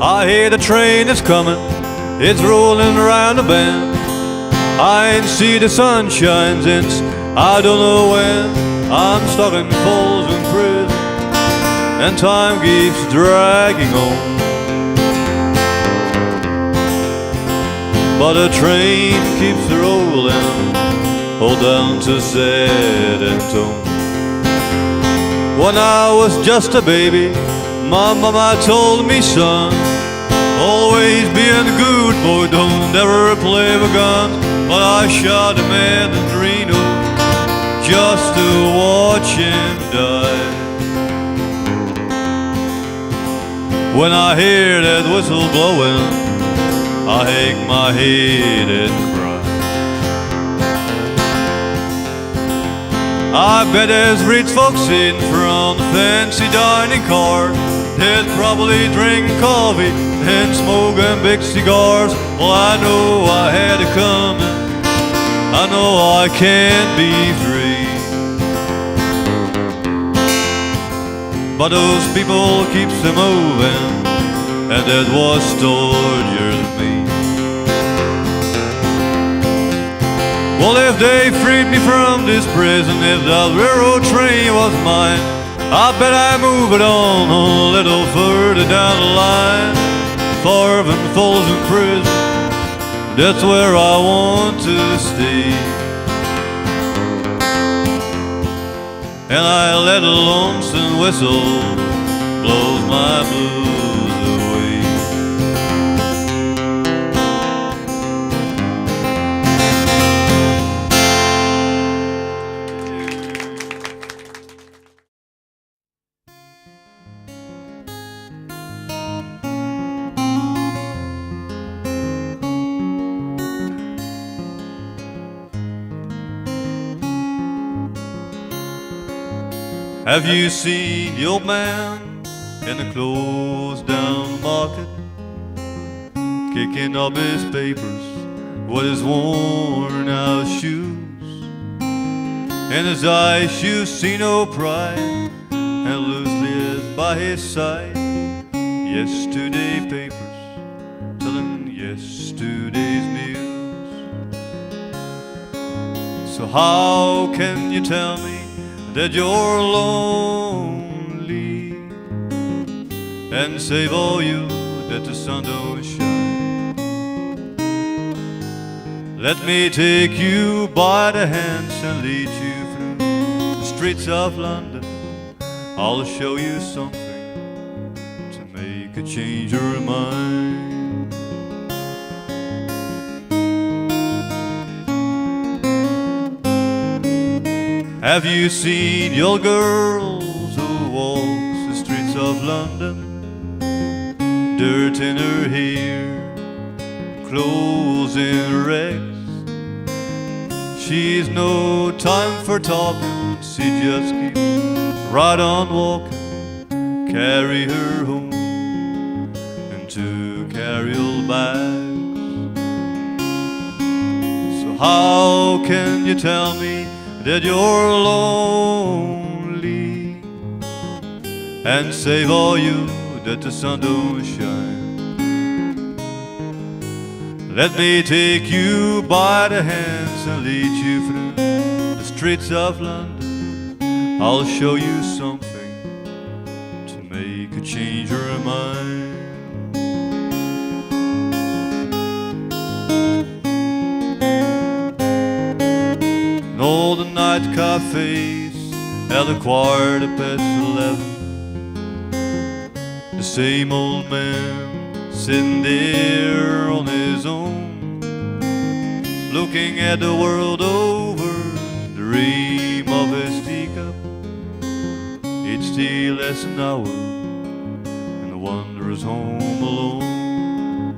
I hear the train is coming, it's rolling around the bend. I ain't see the sunshine since I don't know when. I'm stuck in Folsom Prison, and time keeps dragging on. But the train keeps rolling, all down to San Antonio. When I was just a baby, my mama told me, son, always be a good boy, don't ever play with guns. But I shot a man in Reno just to watch him die. When I hear that whistle blowing, I hang my head and cry. I bet there's rich folks sitting from the fancy dining car. They'd probably drink coffee and smoking big cigars. Well, I know I had it coming, I know I can't be free. But those people keeps them moving, and that was torture to me. Well, if they freed me from this prison, if that railroad train was mine, I bet I'd move it on a little further down the line. Far from Folsom Prison, that's where I want to stay. And I let a lonesome whistle blow my blues away. Have you seen the old man in the closed down market, kicking up his papers with his worn out shoes? In his eyes you see no pride, and loosely by his side, yesterday papers telling yesterday's news. So how can you tell me that you're lonely, and save all you that the sun don't shine? Let me take you by the hands and lead you through the streets of London. I'll show you something to make a change your mind. Have you seen the old girls who walks the streets of London? Dirt in her hair, clothes in rags. She's no time for talking, she just keeps right on walking. Carry her home in two carry-all bags. So how can you tell me that you're lonely, and save all you that the sun don't shine? Let me take you by the hands and lead you through the streets of London. I'll show you something to make a change your mind. All the night cafes at a 11:15, the same old man sitting there on his own, looking at the world over the rim of his teacup. Each tea lasts an hour, and the wanderer's home alone.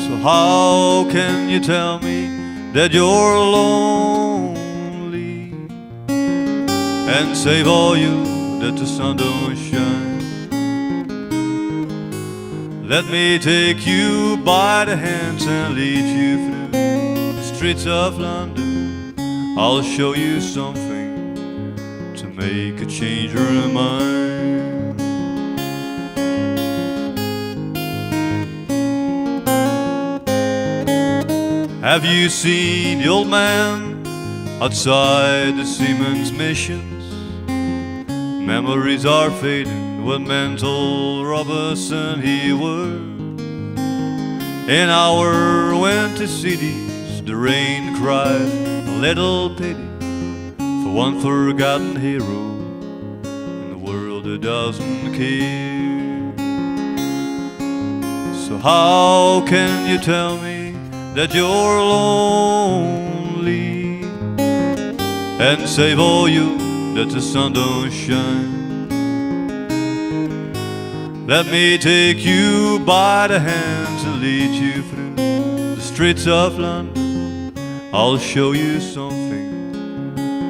So how can you tell me that you're lonely, and save all you that the sun don't shine? Let me take you by the hands and lead you through the streets of London. I'll show you something to make a change your mind. Have you seen the old man outside the Seamen's Missions? Memories are fading when men told Robinson he was. In our winter cities, the rain cries a little pity for one forgotten hero in the world that doesn't care. So how can you tell me that you're lonely and say for you that the sun don't shine? Let me take you by the hand to lead you through the streets of London. I'll show you something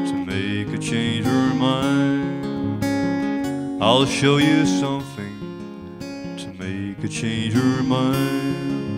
to make you change your mind. I'll show you something to make you change your mind.